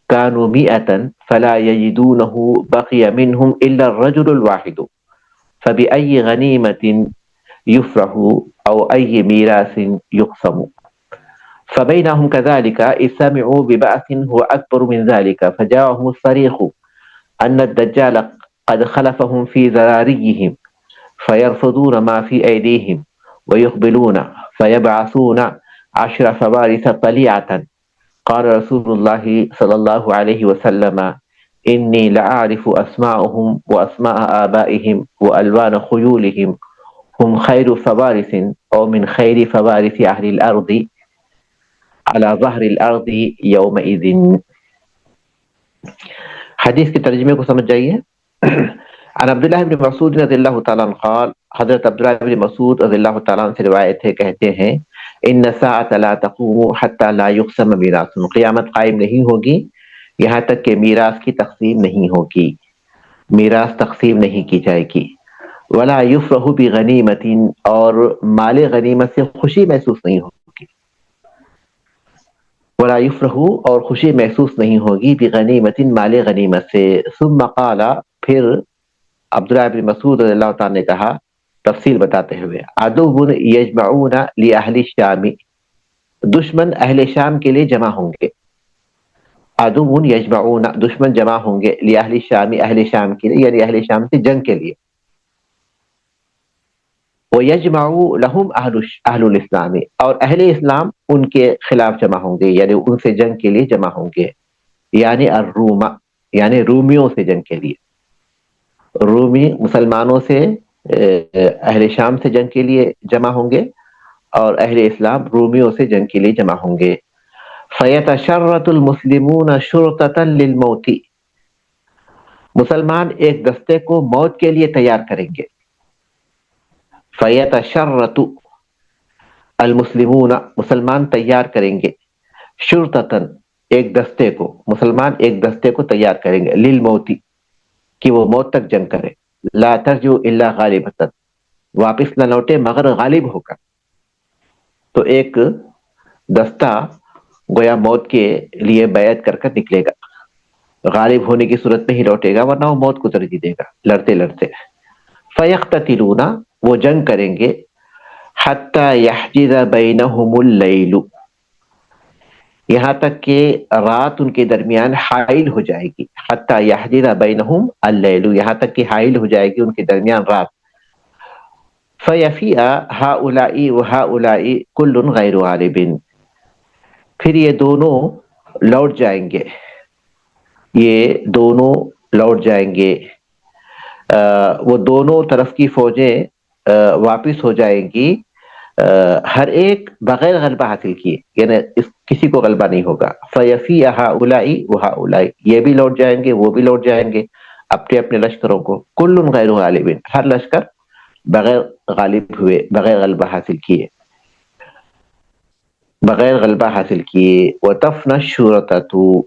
كانوا 100 فلا يجدونه بقي منهم إلا الرجل الواحد فبأي غنيمة يفرح أو أي ميراث يقسم فبينهم كذلك إذ سمعوا ببعث هو أكبر من ذلك فجاءهم الصريخ أن الدجال قد خلفهم في ذراريهم فيرفضون ما في أيديهم ويقبلون فيبعثون 10 فوارس طليعة قال رسول الله صلى الله عليه وسلم إني لأعرف أسماءهم وأسماء آبائهم وألوان خيولهم هم خير فوارس أو من خير فوارس أهل الأرض على ظهر الأرض يومئذ. حدیث کے ترجمے کو سمجھ جائیے. عن عبداللہ بن مسعود رضی اللہ تعالیٰ عنہ قال حضرت عبداللہ بن مسعود رضی اللہ تعالیٰ عنہ سے روایت ہے کہتے ہیں ان الساعة لا تقوم حتى لا يقسم میراث قیامت قائم نہیں ہوگی یہاں تک کہ میراث کی تقسیم نہیں ہوگی میراث تقسیم نہیں کی جائے گی ولا یفرح بغنیمت اور مال غنیمت سے خوشی محسوس نہیں ہوگی ولا یفرح اور خوشی محسوس نہیں ہوگی بغنیمت مال غنیمت سے ثم قال پھر عبداللہ بن مسعود رضی اللہ تعالیٰ نے کہا تفصیل بتاتے ہوئے عدو یجمعون لأہل الشام دشمن اہل شام کے لیے جمع ہوں گے عدو یجمعون دشمن جمع ہوں گے لأہل الشام اہل شام کے لیے یعنی اہل شام سے جنگ کے لیے ویجمع لهم اہل الاسلام اور اہل اسلام ان کے خلاف جمع ہوں گے یعنی ان سے جنگ کے لیے جمع ہوں گے یعنی الروم یعنی رومیوں سے جنگ کے لیے رومی مسلمانوں سے اہل شام سے جنگ کے لیے جمع ہوں گے اور اہل اسلام رومیوں سے جنگ کے لیے جمع ہوں گے فیتشرط المسلمون شرطة للموت مسلمان ایک دستے کو موت کے لیے تیار کریں گے فیتشرط المسلمون مسلمان تیار کریں گے شرطة ایک دستے کو مسلمان ایک دستے کو تیار کریں گے للموت کہ وہ موت تک جنگ کرے لا ترجو الا غالبۃ واپس نہ لوٹے مگر غالب ہوگا تو ایک دستہ گویا موت کے لیے بیعت کر کر نکلے گا غالب ہونے کی صورت میں ہی لوٹے گا ورنہ وہ موت کو ترجیح دے گا لڑتے لڑتے فیقتتلون وہ جنگ کریں گے حتی یحجز بینہم اللیل یہاں تک کہ رات ان کے درمیان حائل ہو جائے گی حتی یحجز بینہم اللیل یہاں تک کہ حائل ہو جائے گی ان کے درمیان رات فیفیء ہؤلاء وہؤلاء کل غیر غالب پھر یہ دونوں لوٹ جائیں گے یہ دونوں لوٹ جائیں گے وہ دونوں طرف کی فوجیں واپس ہو جائیں گی ہر ایک بغیر غلبہ حاصل کیے یعنی کسی کو غلبہ نہیں ہوگا فیفیء ہؤلاء وہؤلاء یہ بھی لوٹ جائیں گے وہ بھی لوٹ جائیں گے اپنے اپنے لشکروں کو. کل غیر غالب، ہر لشکر بغیر غالب ہوئے، بغیر غلبہ حاصل کیے، بغیر غلبہ حاصل کیے. وتفنى الشرطة،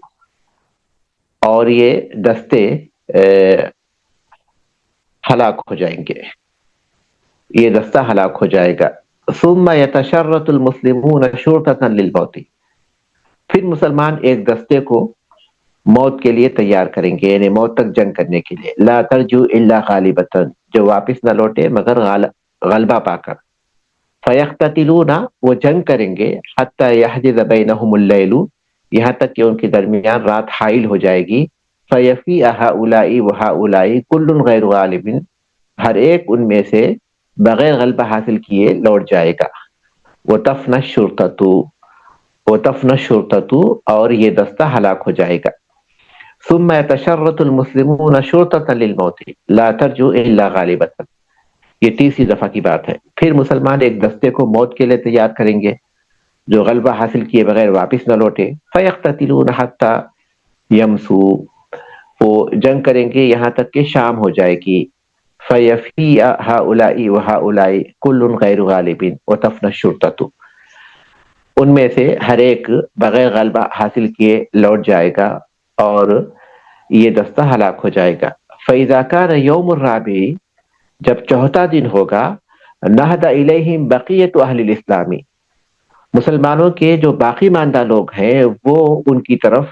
اور یہ دستے ہلاک ہو جائیں گے، یہ دستہ ہلاک ہو جائے گا. ثم يتشرط المسلمون شرطة للموت، پھر مسلمان ایک دستے کو موت کے لیے تیار کریں گے، یعنی موت تک جنگ کرنے کے لیے. لا ترجو الا غالبۃ، جو واپس نہ لوٹے مگر غلبہ پا کر. فیقتتلون، وہ جنگ کریں گے. حتی یحجز بینہم اللیل، یہاں تک کہ ان کے درمیان رات حائل ہو جائے گی. فیفیء ہؤلاء وہؤلاء کل غیر غالب، ہر ایک ان میں سے بغیر غلبہ حاصل کیے لوٹ جائے گا. وتفنى الشرطة، وتفنى الشرطة، اور یہ دستہ ہلاک ہو جائے گا. ثم يتشرط المسلمون شرطة للموت لا ترجو الا غالبۃ، یہ تیسری دفعہ کی بات ہے. پھر مسلمان ایک دستے کو موت کے لیے تیار کریں گے جو غلبہ حاصل کیے بغیر واپس نہ لوٹے. فیقتتلون حتی یمسو، وہ جنگ کریں گے یہاں تک کہ شام ہو جائے گی. فیفیء ہؤلاء وہؤلاء کل غیر غالب وتفنى الشرطة، ان میں سے ہر ایک بغیر غلبہ حاصل کیے لوٹ جائے گا اور یہ دستہ ہلاک ہو جائے گا. فإذا كان يوم الرابع، جب چوتھا دن ہوگا. نہد الیہم بقیۃ اہل الاسلام، مسلمانوں کے جو باقی ماندہ لوگ ہیں وہ ان کی طرف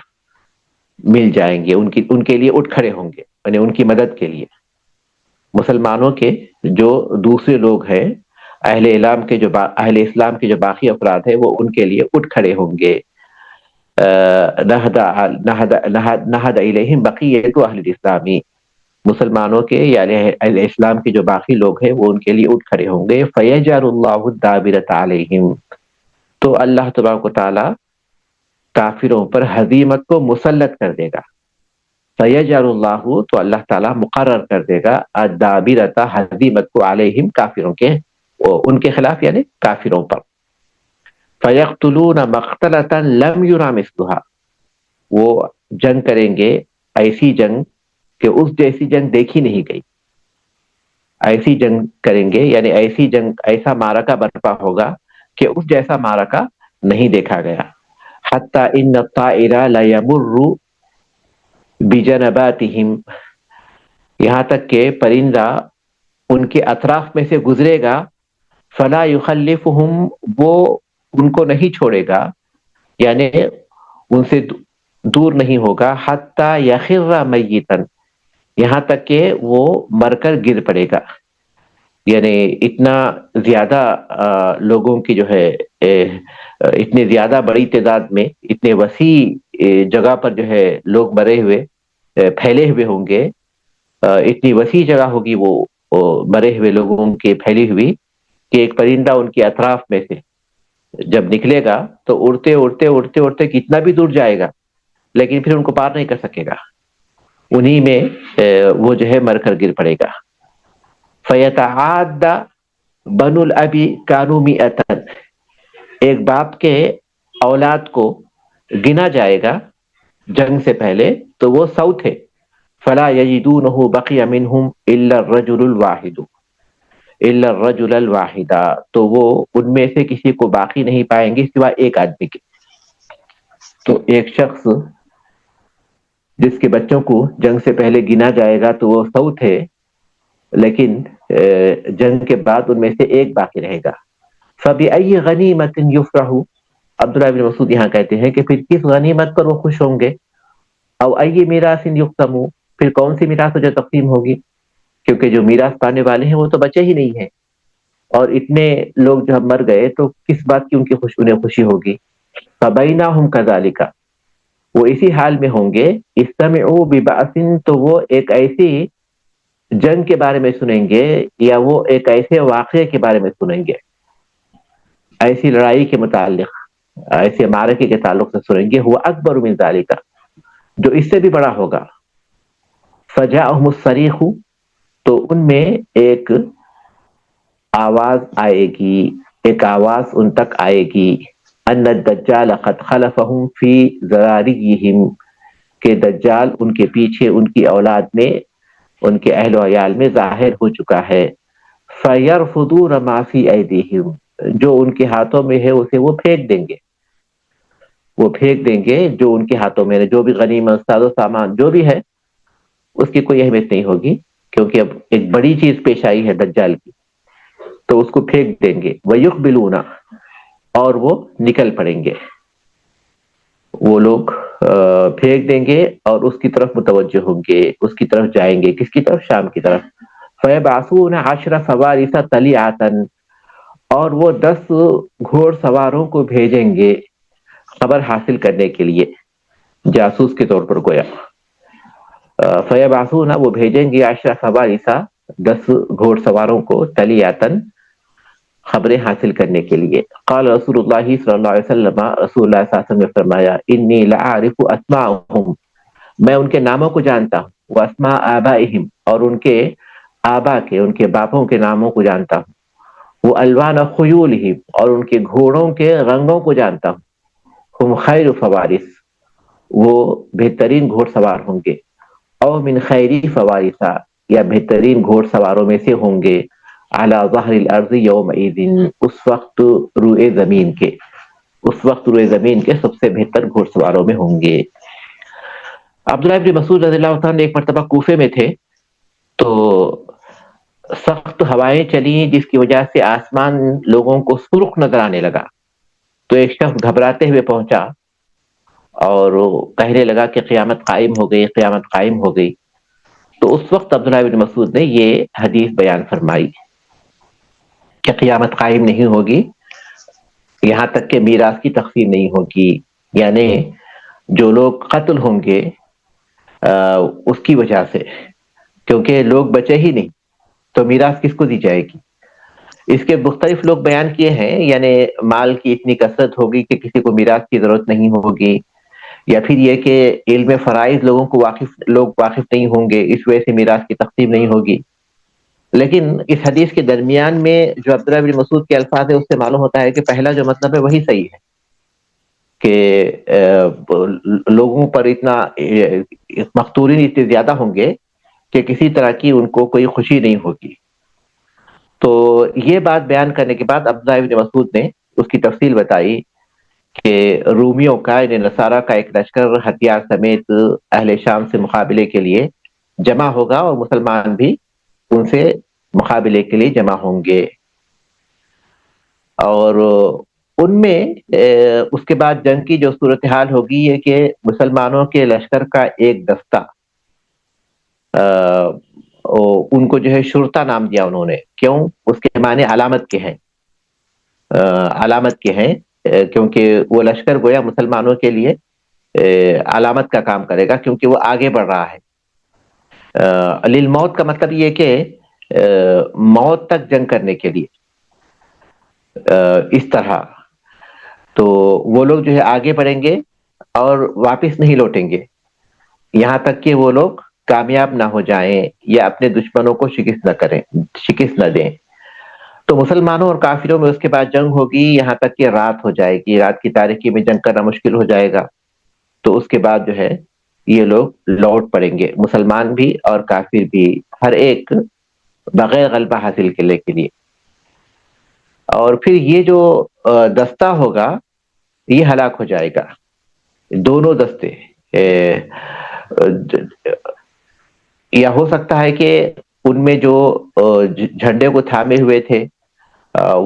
مل جائیں گے، ان کے لیے اٹھ کھڑے ہوں گے، یعنی ان کی مدد کے لیے. مسلمانوں کے جو دوسرے لوگ ہیں، اہل اسلام کے جو باقی افراد ہیں وہ ان کے لیے اٹھ کھڑے ہوں گے. نہد الیہم بقیۃ اہل الاسلام، مسلمانوں کے یعنی اہل اسلام کے جو باقی لوگ ہیں وہ ان کے لیے اٹھ کھڑے ہوں گے. فیجعل اللہ الدابرۃ علیہم، تو اللہ تبارک و تعالی کافروں پر ہزیمت کو مسلط کر دے گا. فیجعل اللہ، تو اللہ تعالیٰ مقرر کر دے گا الدابرۃ، ہزیمت کو، علیہم، کافروں کے، ان کے خلاف یعنی کافروں پر. فیقتلون مقتلۃ لم یری مثلھا، وہ جنگ کریں گے ایسی جنگ کہ اس جیسی جنگ دیکھی نہیں گئی. ایسی جنگ کریں گے یعنی ایسی جنگ، ایسا معرکہ برپا ہوگا کہ اس جیسا معرکہ نہیں دیکھا گیا. حتی ان الطائر لیمر بجنباتہم، یہاں تک کہ پرندہ ان کے اطراف میں سے گزرے گا. فلا یخلفہم، وہ ان کو نہیں چھوڑے گا، یعنی ان سے دور نہیں ہوگا. حتی یخر میتا، یہاں تک کہ وہ مر کر گر پڑے گا. یعنی اتنا زیادہ لوگوں کی جو ہے اتنے زیادہ بڑی تعداد میں، اتنے وسیع جگہ پر جو ہے لوگ مرے ہوئے پھیلے ہوئے ہوں گے. اتنی وسیع جگہ ہوگی وہ مرے ہوئے لوگوں کی پھیلی ہوئی کہ ایک پرندہ ان کے اطراف میں سے جب نکلے گا تو اڑتے اڑتے اڑتے اڑتے کتنا بھی دور جائے گا لیکن پھر ان کو پار نہیں کر سکے گا، انہی میں وہ جو ہے مر کر گر پڑے گا. فیتعاد بنو الاب کانوا مئۃ، ایک باپ کے اولاد کو گنا جائے گا جنگ سے پہلے تو وہ 100 تھے. فلا یجدونہ بقی منہم الا الرجل الواحد، الا الرجل الواحد، تو وہ ان میں سے کسی کو باقی نہیں پائیں گے سوا ایک آدمی کے. تو ایک شخص جس کے بچوں کو جنگ سے پہلے گنا جائے گا تو وہ 100 تھے، لیکن جنگ کے بعد ان میں سے ایک باقی رہے گا. فبأي غنیمۃ یفرح، عبداللہ بن مسعود یہاں کہتے ہیں کہ پھر کس غنیمت پر وہ خوش ہوں گے. او ای میراث یقسم، پھر کون سی میراث جو تقسیم ہوگی، کیونکہ جو میراث پانے والے ہیں وہ تو بچے ہی نہیں ہیں، اور اتنے لوگ جو مر گئے تو کس بات کی انہیں خوشی ہوگی. فبینہم کذالک، وہ اسی حال میں ہوں گے. استمعوا ببعث، تو وہ ایک ایسی جنگ کے بارے میں سنیں گے یا وہ ایک ایسے واقعے کے بارے میں سنیں گے، ایسی لڑائی کے متعلق، ایسے معرکے کے تعلق سے سنیں گے. ہوا اکبر من ذالک، جو اس سے بھی بڑا ہوگا. فجاءہم الصریخ، تو ان میں ایک آواز آئے گی، ایک آواز ان تک آئے گی. ان الدجال قد خلفہم فی ذراریہم، کہ دجال ان کے پیچھے ان کی اولاد میں ان کے اہل و عیال میں ظاہر ہو چکا ہے. فَيَرْفُضُونَ مَا فِي أَيْدِيهِمْ، جو ان کے ہاتھوں میں ہے اسے وہ پھینک دیں گے، وہ پھینک دیں گے جو ان کے ہاتھوں میں ہے، جو بھی غنیمت ساز و سامان جو بھی ہے اس کی کوئی اہمیت نہیں ہوگی، کیونکہ اب ایک بڑی چیز پیش آئی ہے دجال کی، تو اس کو پھینک دیں گے. وَيُقْبِلُونَ، اور وہ نکل پڑیں گے، وہ لوگ پھینک دیں گے اور اس کی طرف متوجہ ہوں گے، اس کی طرف جائیں گے. کس کی طرف؟ شام کی طرف. فَيَبْعَثُونَ 10 فَوَارِثَ طَلِيعَةً، اور وہ 10 گھوڑ سواروں کو بھیجیں گے خبر حاصل کرنے کے لیے، جاسوس کے طور پر گویا. فَيَبْعَثُونَ، وہ بھیجیں گے 10 فَوَارِثَ 10 گھوڑ سواروں کو، طَلِيعَةً خبریں حاصل کرنے کے لیے. قال رسول اللہ صلی اللہ علیہ وسلم، رسول اللہ صلی اللہ علیہ وسلم نے فرمایا، انی لأعرف اسماءهم، میں ان کے ناموں کو جانتا ہوں، واسماء آبائہم، اور ان کے آبا کے، ان کے باپوں کے ناموں کو جانتا ہوں، وہ الوان خیولہم، اور ان کے گھوڑوں کے رنگوں کو جانتا ہوں. ہم خیر فوارث، وہ بہترین گھوڑ سوار ہوں گے. او من خیری فوارثا، یا بہترین گھوڑ سواروں میں سے ہوں گے. علی ظہر الارض یومئذ، اس وقت روئے زمین کے، اس وقت روئے زمین کے سب سے بہتر گھوڑ سواروں میں ہوں گے. عبداللہ ابن مسعود رضی اللہ عنہ ایک مرتبہ کوفے میں تھے، تو سخت ہوائیں چلیں جس کی وجہ سے آسمان لوگوں کو سرخ نظر آنے لگا. تو ایک شخص گھبراتے ہوئے پہنچا اور کہنے لگا کہ قیامت قائم ہو گئی، قیامت قائم ہو گئی. تو اس وقت عبداللہ بن مسعود نے یہ حدیث بیان فرمائی کہ قیامت قائم نہیں ہوگی یہاں تک کہ میراث کی تقسیم نہیں ہوگی، یعنی جو لوگ قتل ہوں گے اس کی وجہ سے، کیونکہ لوگ بچے ہی نہیں تو میراث کس کو دی جائے گی. اس کے مختلف لوگ بیان کیے ہیں، یعنی مال کی اتنی کثرت ہوگی کہ کسی کو میراث کی ضرورت نہیں ہوگی، یا پھر یہ کہ علم فرائض لوگ واقف نہیں ہوں گے، اس وجہ سے میراث کی تقسیم نہیں ہوگی. لیکن اس حدیث کے درمیان میں جو عبداللہ بن مسعود کے الفاظ ہے اس سے معلوم ہوتا ہے کہ پہلا جو مطلب ہے وہی صحیح ہے، کہ لوگوں پر اتنا مقتولین اتنے زیادہ ہوں گے کہ کسی طرح کی ان کو کوئی خوشی نہیں ہوگی. تو یہ بات بیان کرنے کے بعد عبداللہ بن مسعود نے اس کی تفصیل بتائی کہ رومیوں کا، یعنی نصارہ کا ایک لشکر ہتھیار سمیت اہل شام سے مقابلے کے لیے جمع ہوگا، اور مسلمان بھی ان سے مقابلے کے لیے جمع ہوں گے. اور ان میں اس کے بعد جنگ کی جو صورتحال ہوگی یہ کہ مسلمانوں کے لشکر کا ایک دستہ، ان کو جو ہے شرطہ نام دیا انہوں نے. کیوں؟ اس کے معنی علامت کے ہیں، علامت کے ہیں، کیونکہ وہ لشکر گویا مسلمانوں کے لیے علامت کا کام کرے گا، کیونکہ وہ آگے بڑھ رہا ہے. للموت کا مطلب یہ کہ موت تک جنگ کرنے کے لیے، اس طرح. تو وہ لوگ جو ہے آگے بڑھیں گے اور واپس نہیں لوٹیں گے یہاں تک کہ وہ لوگ کامیاب نہ ہو جائیں یا اپنے دشمنوں کو شکست نہ دیں. تو مسلمانوں اور کافروں میں اس کے بعد جنگ ہوگی یہاں تک کہ رات ہو جائے گی، رات کی تاریکی میں جنگ کرنا مشکل ہو جائے گا. تو اس کے بعد جو ہے یہ لوگ لوٹ پڑیں گے، مسلمان بھی اور کافر بھی، ہر ایک بغیر غلبہ حاصل کرنے کے لیے. اور پھر یہ جو دستہ ہوگا یہ ہلاک ہو جائے گا، دونوں دستے. یا ہو سکتا ہے کہ ان میں جو جھنڈے کو تھامے ہوئے تھے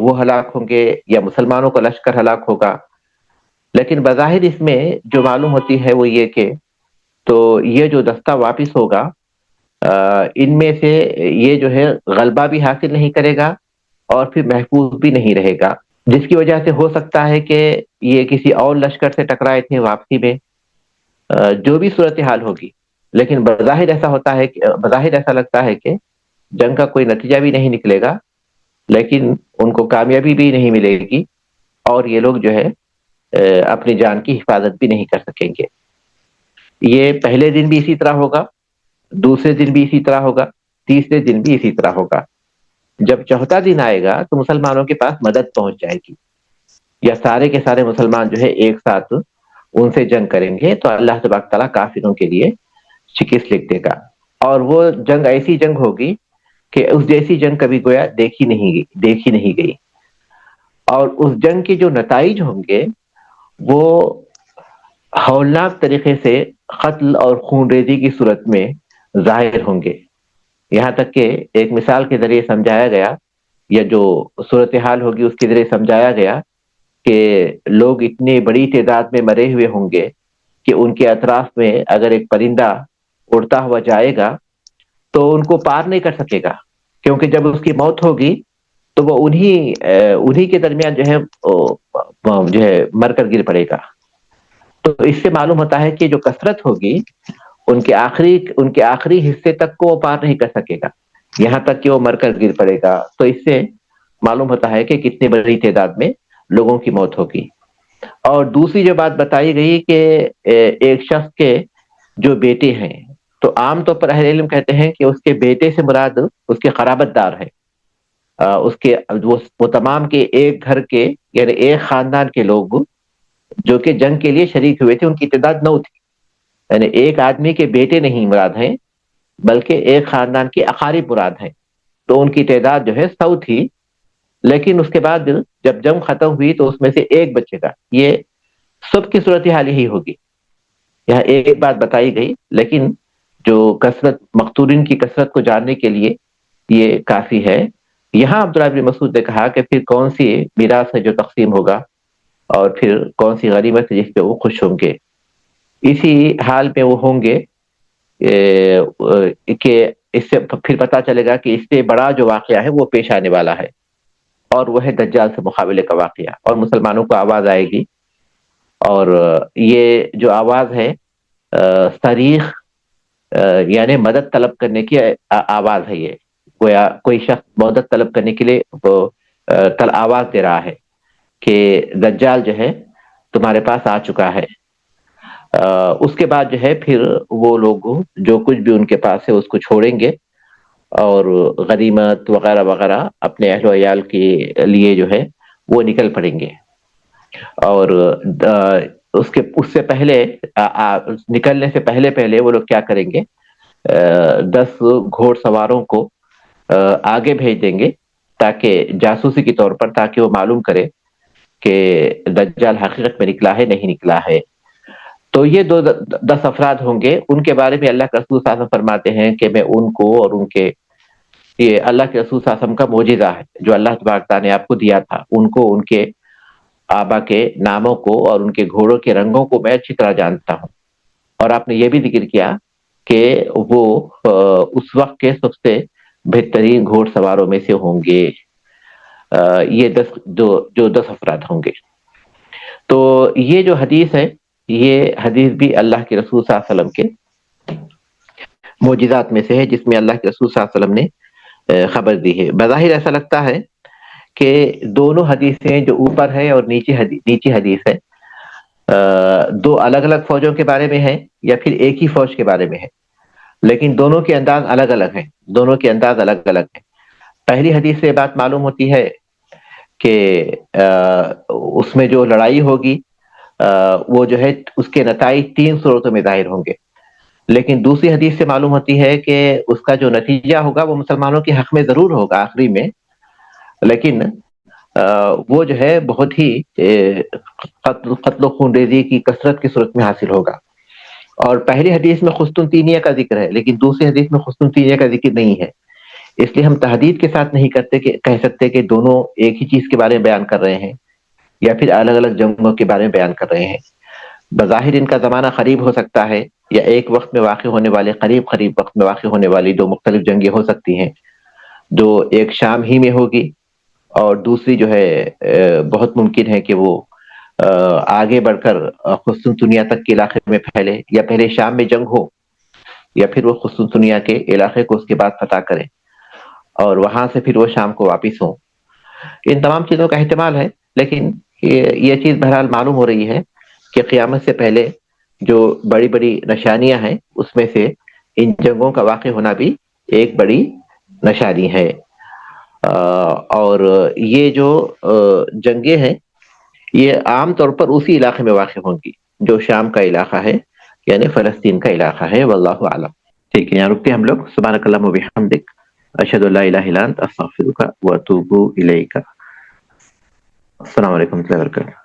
وہ ہلاک ہوں گے، یا مسلمانوں کا لشکر ہلاک ہوگا. لیکن بظاہر اس میں جو معلوم ہوتی ہے وہ یہ کہ تو یہ جو دستہ واپس ہوگا ان میں سے یہ جو ہے غلبہ بھی حاصل نہیں کرے گا اور پھر محفوظ بھی نہیں رہے گا، جس کی وجہ سے ہو سکتا ہے کہ یہ کسی اور لشکر سے ٹکرائے تھے واپسی میں. جو بھی صورتحال ہوگی، لیکن بظاہر ایسا ہوتا ہے کہ بظاہر ایسا لگتا ہے کہ جنگ کا کوئی نتیجہ بھی نہیں نکلے گا، لیکن ان کو کامیابی بھی نہیں ملے گی اور یہ لوگ جو ہے اپنی جان کی حفاظت بھی نہیں کر سکیں گے. یہ پہلے دن بھی اسی طرح ہوگا، دوسرے دن بھی اسی طرح ہوگا، تیسرے دن بھی اسی طرح ہوگا. جب چوتھا دن آئے گا تو مسلمانوں کے پاس مدد پہنچ جائے گی، یا سارے کے سارے مسلمان جو ہے ایک ساتھ ان سے جنگ کریں گے، تو اللہ تبارک تعالیٰ کافروں کے لیے شکست لکھ دے گا. اور وہ جنگ ایسی جنگ ہوگی کہ اس جیسی جنگ کبھی گویا دیکھی نہیں گئی. اور اس جنگ کے جو نتائج ہوں گے وہ ہولناک طریقے سے قتل اور خون ریزی کی صورت میں ظاہر ہوں گے. یہاں تک کہ ایک مثال کے ذریعے سمجھایا گیا، یا جو صورتحال ہوگی اس کے ذریعے سمجھایا گیا، کہ لوگ اتنی بڑی تعداد میں مرے ہوئے ہوں گے کہ ان کے اطراف میں اگر ایک پرندہ اڑتا ہوا جائے گا تو ان کو پار نہیں کر سکے گا، کیونکہ جب اس کی موت ہوگی تو وہ انہی کے درمیان جو ہے مر کر گر پڑے گا. تو اس سے معلوم ہوتا ہے کہ جو کثرت ہوگی ان کے آخری حصے تک کو وہ پار نہیں کر سکے گا، یہاں تک کہ وہ مر کر گر پڑے گا. تو اس سے معلوم ہوتا ہے کہ کتنی بڑی تعداد میں لوگوں کی موت ہوگی. اور دوسری جو بات بتائی گئی کہ ایک شخص کے جو بیٹے ہیں، تو عام طور پر اہل علم کہتے ہیں کہ اس کے بیٹے سے مراد اس کے قرابت دار ہے. اس کے وہ تمام کے ایک گھر کے، یعنی ایک خاندان کے لوگ جو کہ جنگ کے لیے شریک ہوئے تھے، ان کی تعداد 9 تھی. یعنی ایک آدمی کے بیٹے نہیں مراد ہیں، بلکہ ایک خاندان کے اقارب مراد ہیں. تو ان کی تعداد جو ہے 100 تھی. لیکن اس کے بعد جب جنگ ختم ہوئی تو اس میں سے ایک بچے گا. یہ سب کی صورتحال یہی ہوگی. یہاں ایک بات بتائی گئی، لیکن جو مقتولین کی کثرت کو جاننے کے لیے یہ کافی ہے. یہاں عبداللہ بن مسعود نے کہا کہ پھر کون سی میراث ہے جو تقسیم ہوگا، اور پھر کون سی غنیمت ہے جس پہ وہ خوش ہوں گے. اسی حال میں وہ ہوں گے کہ اس سے پھر پتا چلے گا کہ اس سے بڑا جو واقعہ ہے وہ پیش آنے والا ہے، اور وہ ہے دجال سے مقابلے کا واقعہ. اور مسلمانوں کو آواز آئے گی، اور یہ جو آواز ہے صریخ، یعنی مدد طلب کرنے کی آواز ہے. یہ گویا کوئی شخص مدد طلب کرنے کے لیے کل آواز دے رہا ہے کہ دجال جو ہے تمہارے پاس آ چکا ہے. اس کے بعد جو ہے پھر وہ لوگ جو کچھ بھی ان کے پاس ہے اس کو چھوڑیں گے، اور غنیمت وغیرہ وغیرہ اپنے اہل و عیال کے لیے جو ہے وہ نکل پڑیں گے. اور اس سے پہلے نکلنے سے پہلے وہ لوگ کیا کریں گے، 10 گھوڑ سواروں کو آگے بھیج دیں گے، تاکہ جاسوسی کے طور پر، تاکہ وہ معلوم کرے کہ دجال حقیقت میں نکلا ہے نہیں نکلا ہے. تو یہ 10 افراد ہوں گے. ان کے بارے میں اللہ کے رسول صلی اللہ علیہ وسلم فرماتے ہیں کہ میں ان کو اور ان کے، یہ اللہ کے رسول صلی اللہ علیہ وسلم کا معجزہ ہے جو اللہ تبارک تعالیٰ نے آپ کو دیا تھا، ان کو ان کے آبا کے ناموں کو اور ان کے گھوڑوں کے رنگوں کو میں اچھی طرح جانتا ہوں. اور آپ نے یہ بھی ذکر کیا کہ وہ اس وقت کے سب سے بہترین گھوڑ سواروں میں سے ہوں گے. یہ 10 افراد ہوں گے. تو یہ جو حدیث ہے، یہ حدیث بھی اللہ کے رسول صلی اللہ علیہ وسلم کے معجزات میں سے ہے، جس میں اللہ کے رسول صلی اللہ علیہ وسلم نے خبر دی ہے. بظاہر ایسا لگتا ہے کہ دونوں حدیثیں جو اوپر ہے اور نیچی حدیث ہے، دو الگ الگ فوجوں کے بارے میں ہے یا پھر ایک ہی فوج کے بارے میں ہے، لیکن دونوں کے انداز الگ الگ ہیں. پہلی حدیث سے بات معلوم ہوتی ہے کہ اس میں جو لڑائی ہوگی وہ جو ہے اس کے نتائج 3 صورتوں میں ظاہر ہوں گے. لیکن دوسری حدیث سے معلوم ہوتی ہے کہ اس کا جو نتیجہ ہوگا وہ مسلمانوں کے حق میں ضرور ہوگا آخری میں، لیکن وہ جو ہے بہت ہی قتل و خون ریزی کی کثرت کی صورت میں حاصل ہوگا. اور پہلی حدیث میں قسطنطینیہ کا ذکر ہے، لیکن دوسری حدیث میں قسطنطینیہ کا ذکر نہیں ہے. اس لیے ہم تحدید کے ساتھ نہیں کہہ سکتے کہ دونوں ایک ہی چیز کے بارے میں بیان کر رہے ہیں یا پھر الگ الگ جنگوں کے بارے میں بیان کر رہے ہیں. بظاہر ان کا زمانہ قریب ہو سکتا ہے، یا ایک وقت میں واقع ہونے والے قریب وقت میں واقع ہونے والی 2 مختلف جنگیں ہو سکتی ہیں، جو ایک شام ہی میں ہوگی اور دوسری جو ہے بہت ممکن ہے کہ وہ آگے بڑھ کر قسطنطنیہ تک کے علاقے میں پھیلے، یا پہلے شام میں جنگ ہو یا پھر وہ قسطنطنیہ کے علاقے کو اس کے بعد فتح کرے اور وہاں سے پھر وہ شام کو واپس ہوں. ان تمام چیزوں کا احتمال ہے، لیکن یہ چیز بہرحال معلوم ہو رہی ہے کہ قیامت سے پہلے جو بڑی بڑی نشانیاں ہیں اس میں سے ان جنگوں کا واقع ہونا بھی ایک بڑی نشانی ہے. اور یہ جو جنگیں ہیں یہ عام طور پر اسی علاقے میں واقع ہوں گی جو شام کا علاقہ ہے، یعنی فلسطین کا علاقہ ہے. واللہ اعلم. ٹھیک ہے، یہاں رکتے ہیں ہم لوگ. سبحانک اللہم و بحمدک، اشہد ان لا الہ الا انت، استغفرک و اتوب الیک. السلام علیکم و رحمۃ اللہ وبرکاتہ.